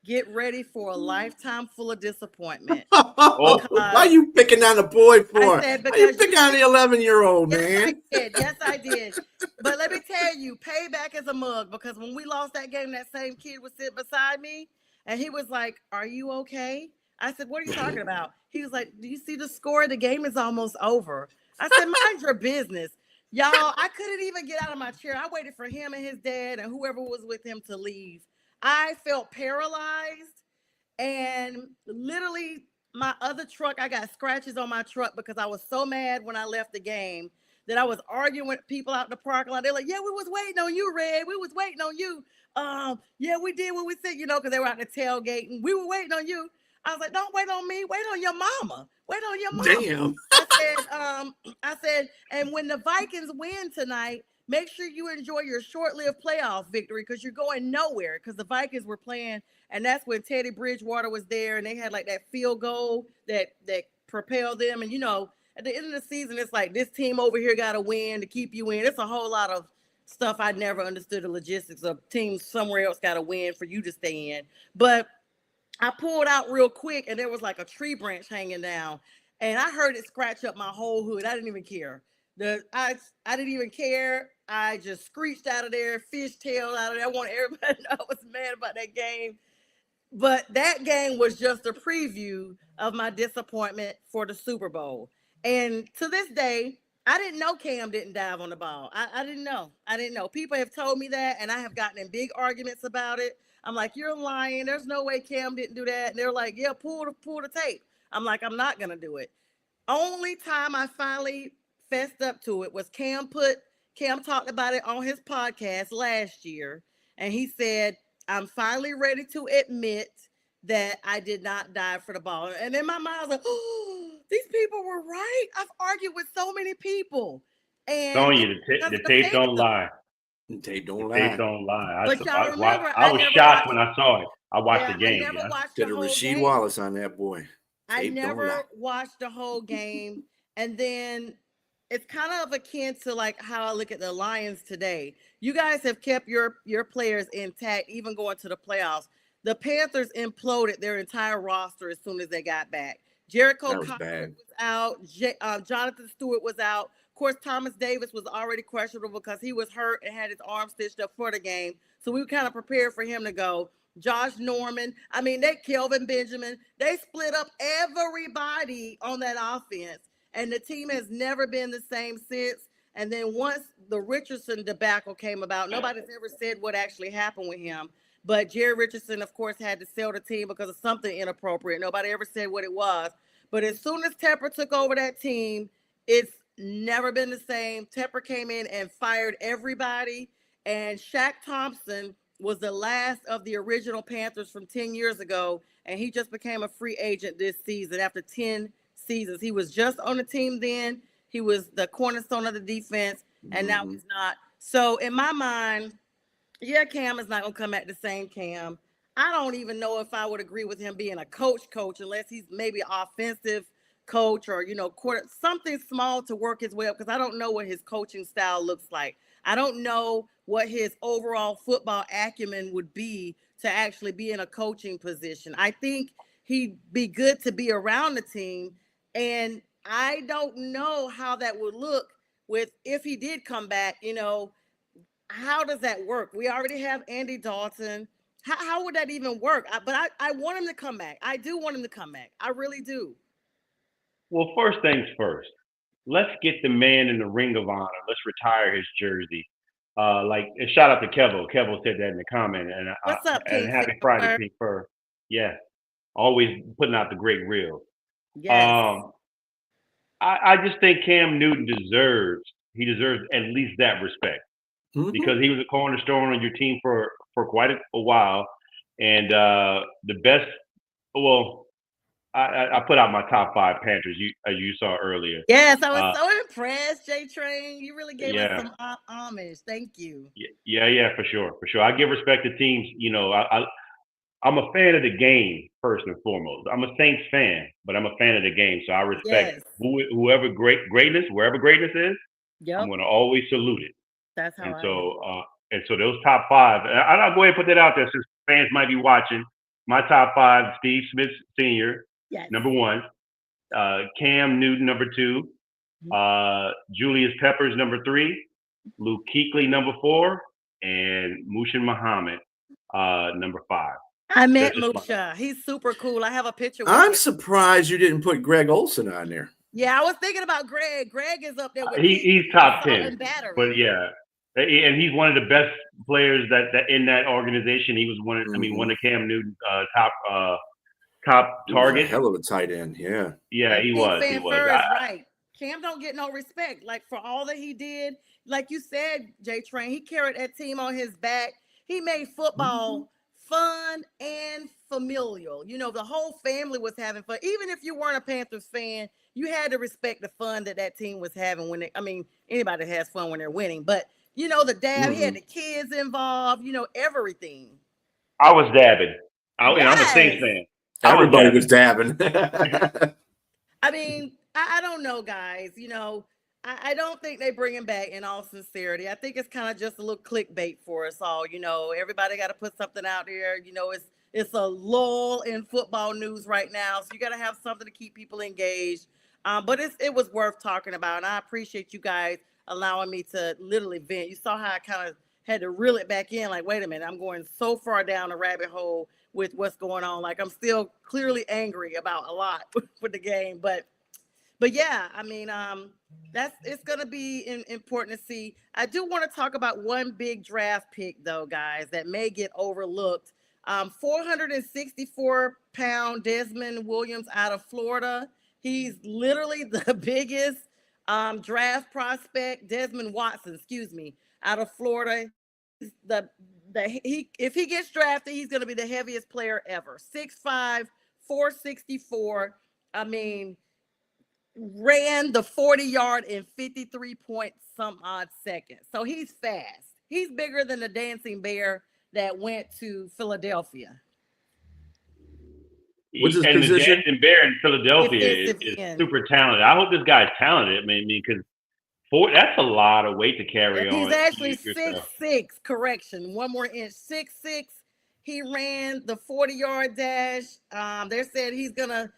get ready for a lifetime full of disappointment. Why are you picking on the boy for? Why are you picking on the 11-year-old, man? Yes, I did. But let me tell you, payback is a mug because when we lost that game, that same kid was sitting beside me and he was like, are you okay? I said, what are you talking about? He was like, do you see the score? The game is almost over. I said, mind your business. Y'all, I couldn't even get out of my chair. I waited for him and his dad and whoever was with him to leave. I felt paralyzed and literally my other truck, I got scratches on my truck because I was so mad when I left the game that I was arguing with people out in the parking lot. They're like, yeah, we was waiting on you, Red. We was waiting on you. Yeah, we did what we said, because they were out the tailgate and we were waiting on you. I was like, don't wait on me. Wait on your mama. Wait on your mama. Damn. I said, and when the Vikings win tonight, make sure you enjoy your short-lived playoff victory because you're going nowhere because the Vikings were playing. And that's when Teddy Bridgewater was there and they had like that field goal that propelled them. And, at the end of the season, it's like this team over here got to win to keep you in. It's a whole lot of stuff I never understood the logistics of. Teams somewhere else got to win for you to stay in. But I pulled out real quick, and there was like a tree branch hanging down, and I heard it scratch up my whole hood. I didn't even care. I didn't even care. I just screeched out of there, fishtailed out of there. I want everybody to know I was mad about that game. But that game was just a preview of my disappointment for the Super Bowl. And to this day, I didn't know Cam didn't dive on the ball. I didn't know. I didn't know. People have told me that, and I have gotten in big arguments about it. I'm like, you're lying. There's no way Cam didn't do that. And they're like, yeah, pull the tape. I'm like, I'm not going to do it. Only time I finally fessed up to it was Cam talked about it on his podcast last year. And he said, I'm finally ready to admit that I did not dive for the ball. And in my mind, I was like, oh, these people were right. I've argued with so many people. And Sonja, the tape don't lie. The tape don't lie. But y'all remember, I was shocked when I saw it. I watched the game. I never watched did the a whole Rasheed game. Wallace on that boy. I never watched the whole game. And then it's kind of akin to like how I look at the Lions today. You guys have kept your players intact, even going to the playoffs. The Panthers imploded their entire roster as soon as they got back. Jericho Cotton was out. Jonathan Stewart was out. Of course, Thomas Davis was already questionable because he was hurt and had his arm stitched up for the game. So we were kind of prepared for him to go. Josh Norman. I mean, Kelvin Benjamin. They split up everybody on that offense. And the team has never been the same since. And then once the Richardson debacle came about, nobody's ever said what actually happened with him. But Jerry Richardson, of course, had to sell the team because of something inappropriate. Nobody ever said what it was. But as soon as Tepper took over that team, it's never been the same. Tepper came in and fired everybody. And Shaq Thompson was the last of the original Panthers from 10 years ago. And he just became a free agent this season after 10 seasons. He was just on the team then. He was the cornerstone of the defense, and now he's not. So in my mind, yeah, Cam is not going to come back the same Cam. I don't even know if I would agree with him being a coach unless he's maybe an offensive coach or, something small to work his way up, because I don't know what his coaching style looks like. I don't know what his overall football acumen would be to actually be in a coaching position. I think he'd be good to be around the team. And I don't know how that would look if he did come back, how does that work? We already have Andy Dalton. How would that even work? But I want him to come back. I do want him to come back. I really do. Well, first things first, let's get the man in the Ring of Honor. Let's retire his jersey. Shout out to Kevo. Kevo said that in the comment. And what's up, King? And happy Friday, Pink Fur. Yeah. Always putting out the great reel. Yes. I just think Cam Newton deserves at least that respect, because he was a cornerstone on your team for quite a while. And the best, I put out my top 5 Panthers, you saw earlier. Yes, I was so impressed, J Train. You really gave us some homage. Thank you. Yeah, for sure. I give respect to teams. I'm a fan of the game first and foremost. I'm a Saints fan, but I'm a fan of the game, so I respect whoever greatness, wherever greatness is. Yep. I'm going to always salute it. That's how. And so those top 5, and I'll go ahead and put that out there since fans might be watching. My top 5: Steve Smith Sr., number 1, Cam Newton, number 2, Julius Peppers, number 3, Luke Kuechly, number 4, and Mushin Muhammad, number 5. I met Musha. He's super cool. I have a picture with I'm him. Surprised you didn't put Greg Olsen on there. Yeah, I was thinking about Greg. Greg is up there with he's top 10. But yeah. And he's one of the best players that in that organization. He was one of Cam Newton's top targets. Hell of a tight end, yeah. Yeah, he was. He was. Right. Cam don't get no respect. Like, for all that he did, like you said, J Train, he carried that team on his back. He made football fun and familial. The whole family was having fun. Even if you weren't a Panthers fan, you had to respect the fun that team was having anybody has fun when they're winning. But, the dad, he had the kids involved, everything. I was dabbing. I'm a Saints fan. Everybody was dabbing. I I don't know, guys. I don't think they bring him back in all sincerity. I think it's kind of just a little clickbait for us all. Everybody got to put something out there. It's a lull in football news right now, so you got to have something to keep people engaged. But it was worth talking about, and I appreciate you guys allowing me to literally vent. You saw how I kind of had to reel it back in. Like, wait a minute, I'm going so far down a rabbit hole with what's going on. Like, I'm still clearly angry about a lot with the game, but yeah, I mean, it's going to be important to see. I do want to talk about one big draft pick, though, guys, that may get overlooked. 464-pound Desmond Williams out of Florida. He's literally the biggest draft prospect. Desmond Watson, excuse me, out of Florida. If he gets drafted, he's going to be the heaviest player ever. 6'5", 464. I mean, ran the 40-yard in 53 point some odd seconds. So he's fast. He's bigger than the dancing bear that went to Philadelphia. What's his and position? The dancing bear in Philadelphia is end. super talented. I hope this guy's talented. I mean, because that's a lot of weight to carry on. He's actually 6'6". Correction, one more inch. 6'6". He ran the 40-yard dash. They said he's gonna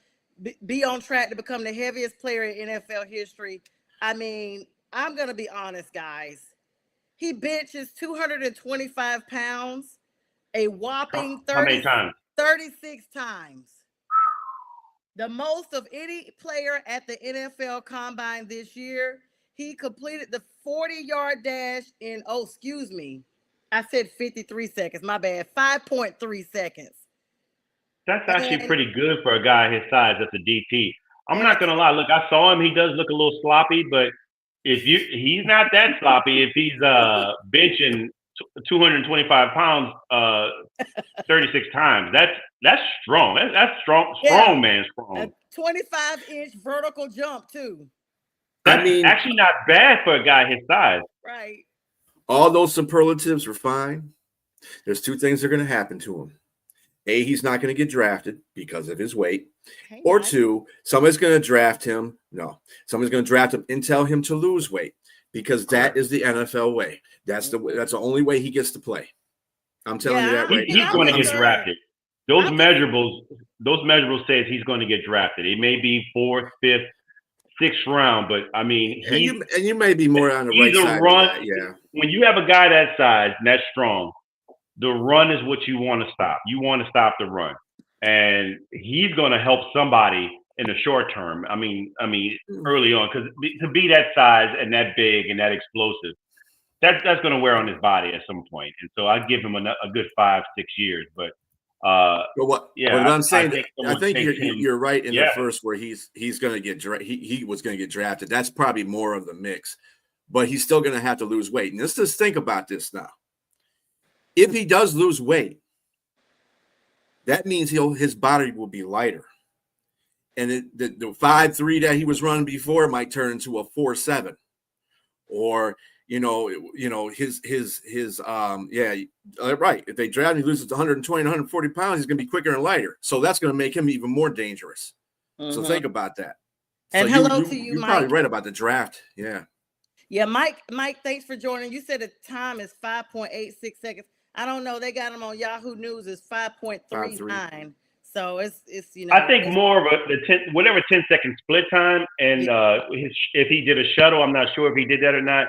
be on track to become the heaviest player in NFL history. I mean, I'm gonna be honest, guys. He benches 225 pounds, a whopping 36 times. The most of any player at the NFL Combine this year. He completed the 40-yard dash in, I said 53 seconds. My bad. 5.3 seconds. That's actually pretty good for a guy his size. That's a DT. I'm not gonna lie. Look, I saw him. He does look a little sloppy, but he's not that sloppy. If he's benching 225 pounds 36 times, that's strong. That's strong. Strong man strong. A 25-inch vertical jump too. That's actually not bad for a guy his size. Right. All those superlatives are fine. There's two things that are going to happen to him. A, he's not going to get drafted because of his weight. Or two, somebody's going to draft him. No, somebody's going to draft him and tell him to lose weight because that is the NFL way. That's the only way he gets to play. I'm telling you that right now. He's going to get drafted. Those measurables says he's going to get drafted. It may be 4th, 5th, 6th round, but I mean, you may be more on the right side. Of that, yeah. When you have a guy that size and that strong, the run is what you want to stop. You want to stop the run, and he's going to help somebody in the short term. I mean, early on, because to be that size and that big and that explosive, that's going to wear on his body at some point. And so I'd give him a good 5-6 years. But what I'm saying, I think you're right in the first where he's going to get he was going to get drafted. That's probably more of the mix, but he's still going to have to lose weight. And let's just think about this now. If he does lose weight, that means his body will be lighter, and the 5'3" that he was running before might turn into a 4'7", or his right. If they draft him, he loses 120, 140 pounds, he's going to be quicker and lighter. So that's going to make him even more dangerous. Mm-hmm. So think about that. And so hello to you, you're Mike. Probably right about the draft. Yeah. Yeah, Mike, thanks for joining. You said the time is 5.86 seconds. I don't know. They got him on Yahoo News is 5.39. So it's I think more of the 10-second split time, and if he did a shuttle, I'm not sure if he did that or not.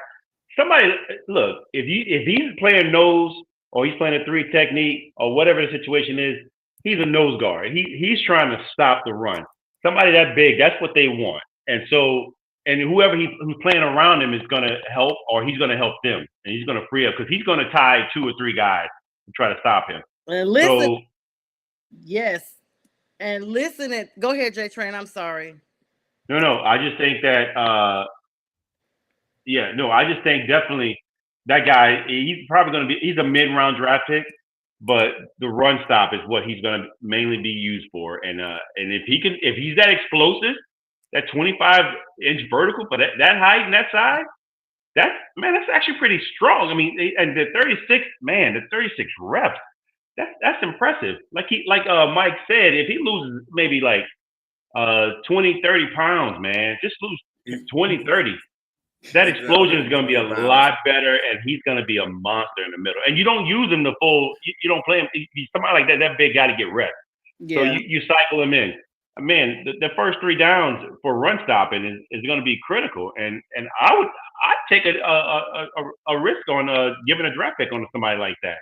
Somebody look, if he's playing nose or he's playing a 3 technique or whatever the situation is, he's a nose guard. He's trying to stop the run. Somebody that big, that's what they want. And so, and whoever who's playing around him is going to help, or he's going to help them, and he's going to free up because he's going to tie 2 or 3 guys to try to stop him. And listen, yes, and listen. Go ahead, J Train. I'm sorry. No. I just think that. I just think definitely that guy. He's probably going to be. He's a mid-round draft pick, but the run stop is what he's going to mainly be used for. And if he's that explosive. That 25-inch vertical, but that height and that size, that's actually pretty strong. I mean, and the 36 reps, that's impressive. Like Mike said, if he loses maybe like 20, 30 pounds, man. Just lose 20, 30. That explosion is going to be a lot better, and he's going to be a monster in the middle. And you don't use him the full. You don't play him. Somebody like that. That big got to get rest. Yeah. So you cycle him in. Man, the first 3 downs for run stopping is going to be critical. And I'd take a risk on giving a draft pick on somebody like that.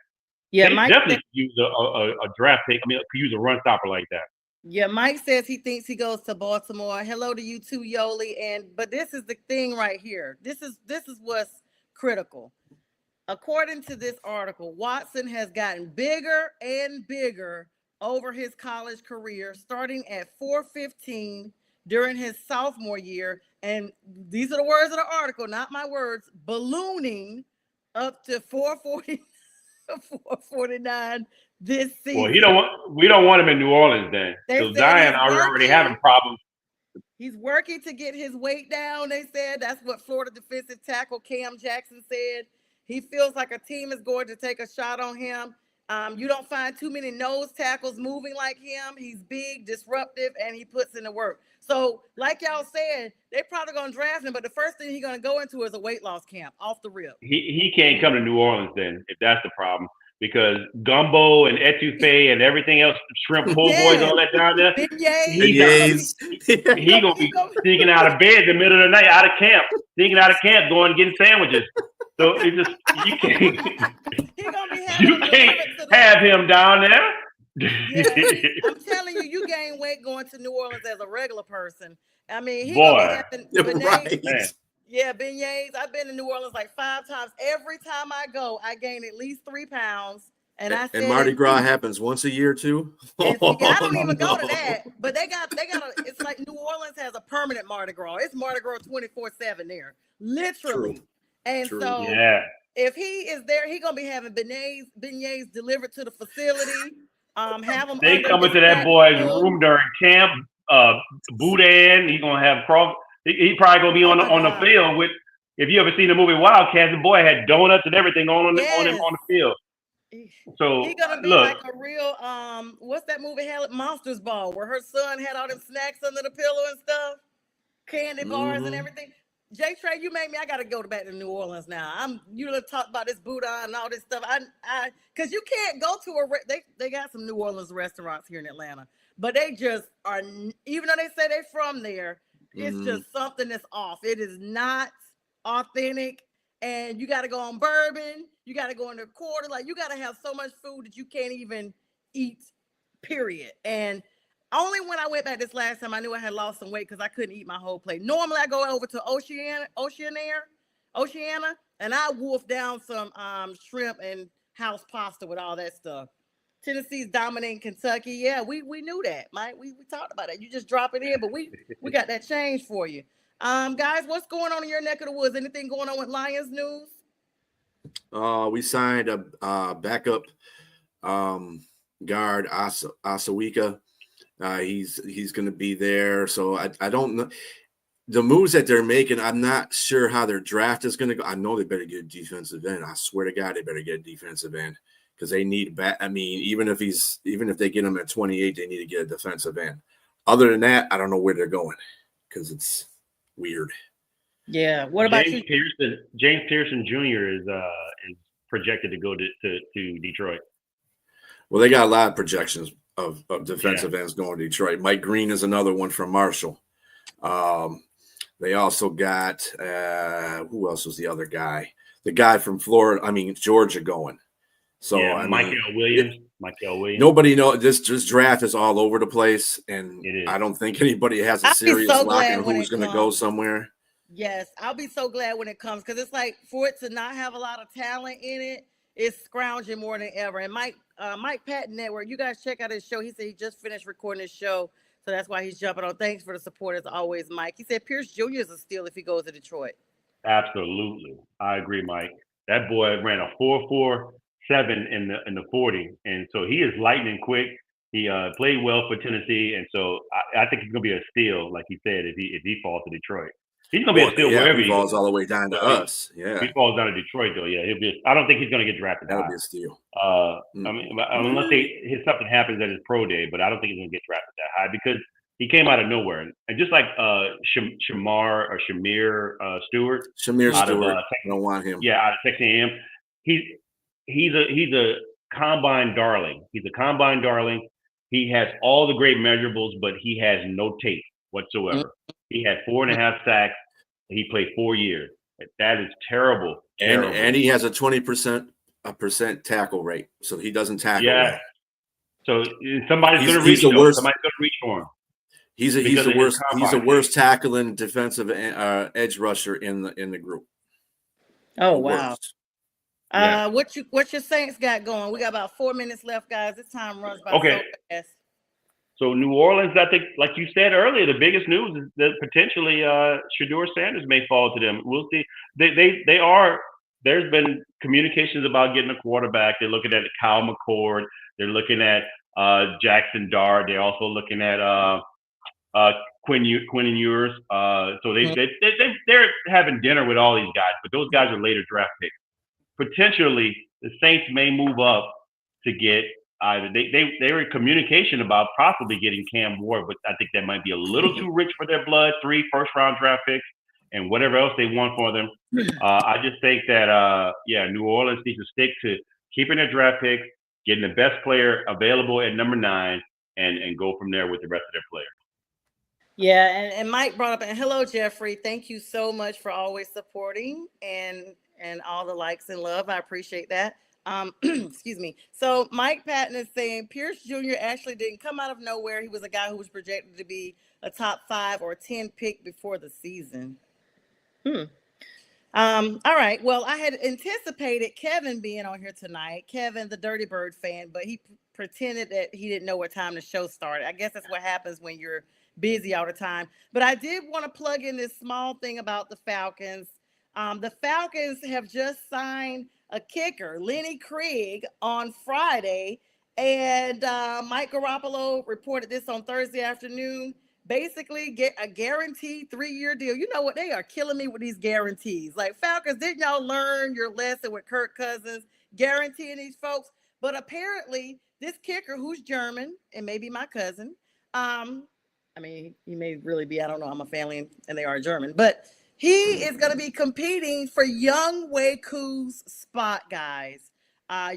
Yeah, they Mike definitely use a draft pick. I mean, could use a run stopper like that. Yeah, Mike says he thinks he goes to Baltimore. Hello to you too, Yoli. But this is the thing right here. This is what's critical. According to this article, Watson has gotten bigger and bigger over his college career, starting at 415 during his sophomore year. And these are the words of the article, not my words, ballooning up to 440, 449 this season. Well, we don't want him in New Orleans then. So Zion already having problems. He's working to get his weight down, they said. That's what Florida defensive tackle Cam Jackson said. He feels like a team is going to take a shot on him. You don't find too many nose tackles moving like him. He's big, disruptive, and he puts in the work. So, like y'all said, they're probably going to draft him, but the first thing he's going to go into is a weight loss camp off the rip. He can't come to New Orleans then, if that's the problem. Because gumbo and etouffee and everything else, shrimp po' boys, all that down there, he's gonna be sneaking out of bed in the middle of the night, out of camp, going and getting sandwiches. So it just you can't have him down there. Yeah, I'm telling you, you gain weight going to New Orleans as a regular person. I mean, beignets. Yeah, beignets. I've been to New Orleans like 5 times. Every time I go, I gain at least 3 pounds. And Mardi Gras happens once a year too. I don't even go to that. But they got it's like New Orleans has a permanent Mardi Gras. It's Mardi Gras 24/7 there, literally. True. And True. so if he is there, he's gonna be having beignets delivered to the facility. Have them. They coming to that boy's room during camp. Boudin. He's gonna have He probably gonna be on the field with. If you ever seen the movie Wildcats, the boy had donuts and everything on him on the field. So he's gonna be like a real what's that movie? Monsters Ball, where her son had all them snacks under the pillow and stuff, candy bars and everything. Jay Trey, you made me. I gotta go back to New Orleans now. You done talk about this Boudin and all this stuff. I because you can't go to they got some New Orleans restaurants here in Atlanta, but they just are. Even though they say they're from there. It's just something that's off. It is not authentic. And you got to go on bourbon. You got to go in the quarter. Like, you got to have so much food that you can't even eat, period. And only when I went back this last time, I knew I had lost some weight because I couldn't eat my whole plate. Normally, I go over to Oceana, and I wolf down some shrimp and house pasta with all that stuff. Tennessee's dominating Kentucky. Yeah, we knew that, Mike. We talked about it. You just drop it in, but we got that change for you. Guys, what's going on in your neck of the woods? Anything going on with Lions news? We signed a backup guard, Asawika. He's going to be there. So I don't know. The moves that they're making, I'm not sure how their draft is going to go. I know they better get a defensive end. I swear to God, they better get a defensive end. Because they need I mean, even if they get him at 28, they need to get a defensive end. Other than that, I don't know where they're going because it's weird. Yeah. What about James Pearson Jr. is projected to go to Detroit. Well, they got a lot of projections of defensive ends going to Detroit. Mike Green is another one from Marshall. They also got who else was the other guy? The guy from Georgia going. So Michael Williams. Nobody knows. This draft is all over the place, and I don't think anybody has a serious lock on who's going to go somewhere. Yes, I'll be so glad when it comes because it's like for it to not have a lot of talent in it, it's scrounging more than ever. And Mike Patton Network, you guys check out his show. He said he just finished recording his show, so that's why he's jumping on. Thanks for the support as always, Mike. He said Pierce Jr. is a steal if he goes to Detroit. Absolutely, I agree, Mike. That boy ran a 4.47 in the 40, and so he is lightning quick. He played well for Tennessee, and so I think he's gonna be a steal, like he said, if he falls to Detroit. He's gonna be a steal wherever he falls all the way down to us. Yeah, if he falls down to Detroit, though. Yeah, I don't think he's gonna get drafted. That'll be a steal. I mean, unless something happens at his pro day, but I don't think he's gonna get drafted that high because He came out of nowhere, and just like Shamir Stewart Shamir out Stewart. of I don't want him. Yeah, out of Texas A&M. He's a combine darling. He's a combine darling. He has all the great measurables, but he has no tape whatsoever. He had 4.5 sacks. He played 4 years. That is terrible. And he has a 20% tackle rate, so he doesn't tackle. Yeah. Well. So somebody's going to reach for him. Somebody's going to reach for him. He's the worst. He's the worst tackling defensive edge rusher in the group. Oh wow. Yeah. What your Saints got going? We got about 4 minutes left, guys. This time runs by so fast. So New Orleans, I think, like you said earlier, the biggest news is that potentially Shedeur Sanders may fall to them. We'll see. They are. There's been communications about getting a quarterback. They're looking at Kyle McCord. They're looking at Jackson Dart. They're also looking at Quinn Ewers. So they're having dinner with all these guys, but those guys are later draft picks. Potentially, the Saints may move up to get either. They were in communication about possibly getting Cam Ward, but I think that might be a little too rich for their blood. 3 first-round draft picks and whatever else they want for them. I just think that New Orleans needs to stick to keeping their draft picks, getting the best player available at number 9, and go from there with the rest of their players. Yeah, and Mike brought up, and hello, Jeffrey. Thank you so much for always supporting and all the likes and love. I appreciate that. Excuse me. So Mike Patton is saying Pierce Jr. actually didn't come out of nowhere. He was a guy who was projected to be a top 5 or 10 pick before the season. All right. Well, I had anticipated Kevin being on here tonight. Kevin, the Dirty Bird fan, but he pretended that he didn't know what time the show started. I guess that's what happens when you're busy all the time. But I did want to plug in this small thing about the Falcons. The Falcons have just signed a kicker, Lenny Craig, on Friday. And Mike Garoppolo reported this on Thursday afternoon. Basically, get a guaranteed 3-year deal. You know what? They are killing me with these guarantees. Like, Falcons, didn't y'all learn your lesson with Kirk Cousins, guaranteeing these folks? But apparently, this kicker, who's German, and maybe my cousin, I mean, he may really be, I don't know, I'm a family and they are German, but he is going to be competing for Young Wei Koo's spot, guys.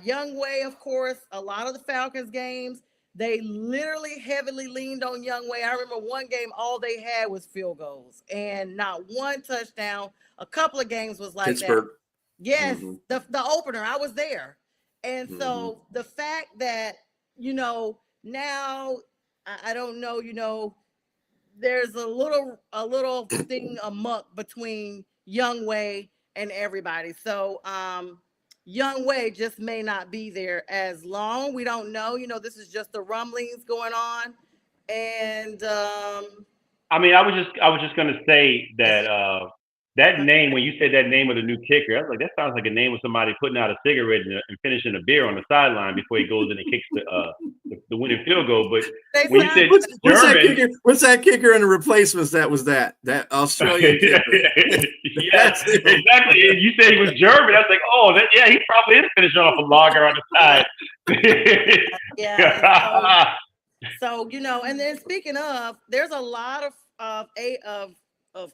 Young Wei, of course, a lot of the Falcons games, they literally heavily leaned on Young Wei. I remember one game, all they had was field goals and not one touchdown. A couple of games was like Pittsburgh. that. Yes, the opener, I was there. And so the fact that, now, I don't know, there's a little thing amok between Young Wei and everybody. So Young Wei just may not be there as long. We don't know. This is just the rumblings going on. And I mean, I was just gonna say that that name, when you said that name of the new kicker, I was like, that sounds like a name of somebody putting out a cigarette and finishing a beer on the sideline before he goes in and kicks the winning field goal. But when you said what's that kicker in the replacements? That Australian kicker. Yes, exactly. And you said he was German. I was like, oh, he probably is finishing off a lager on the side. Yeah. So and then speaking of, there's a lot of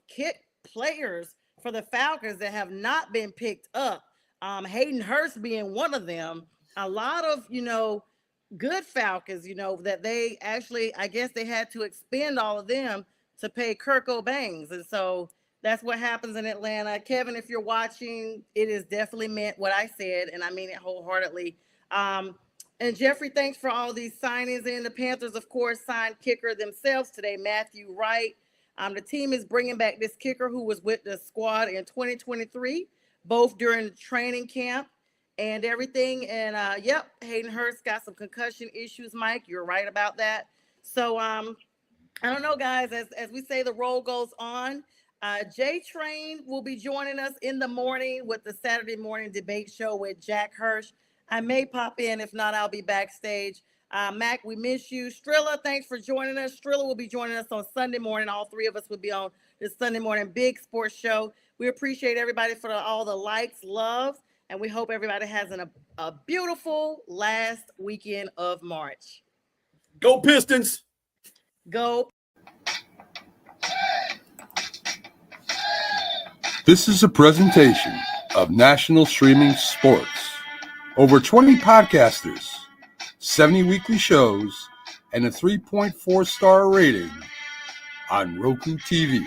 kick players for the Falcons that have not been picked up. Hayden Hurst being one of them. A lot of good Falcons, that they actually, I guess they had to expend all of them to pay Kirk O'Bangs, and so that's what happens in Atlanta. Kevin, if you're watching, it is definitely meant what I said, and I mean it wholeheartedly. And Jeffrey, thanks for all these signings. And the Panthers, of course, signed kicker themselves today, Matthew Wright. The team is bringing back this kicker who was with the squad in 2023, both during the training camp and everything. And Hayden Hurst got some concussion issues, Mike. You're right about that. So I don't know, guys, as we say, the roll goes on. J Train will be joining us in the morning with the Saturday morning debate show with Jack Hirsch. I may pop in. If not, I'll be backstage. Mac, we miss you. Trilla, thanks for joining us. Trilla will be joining us on Sunday morning. All 3 of us will be on this Sunday morning big sports show. We appreciate everybody for all the likes, love, and we hope everybody has a beautiful last weekend of March. Go Pistons. Go. This is a presentation of National Streaming Sports. Over 20 podcasters, 70 weekly shows, and a 3.4-star rating on Roku TV.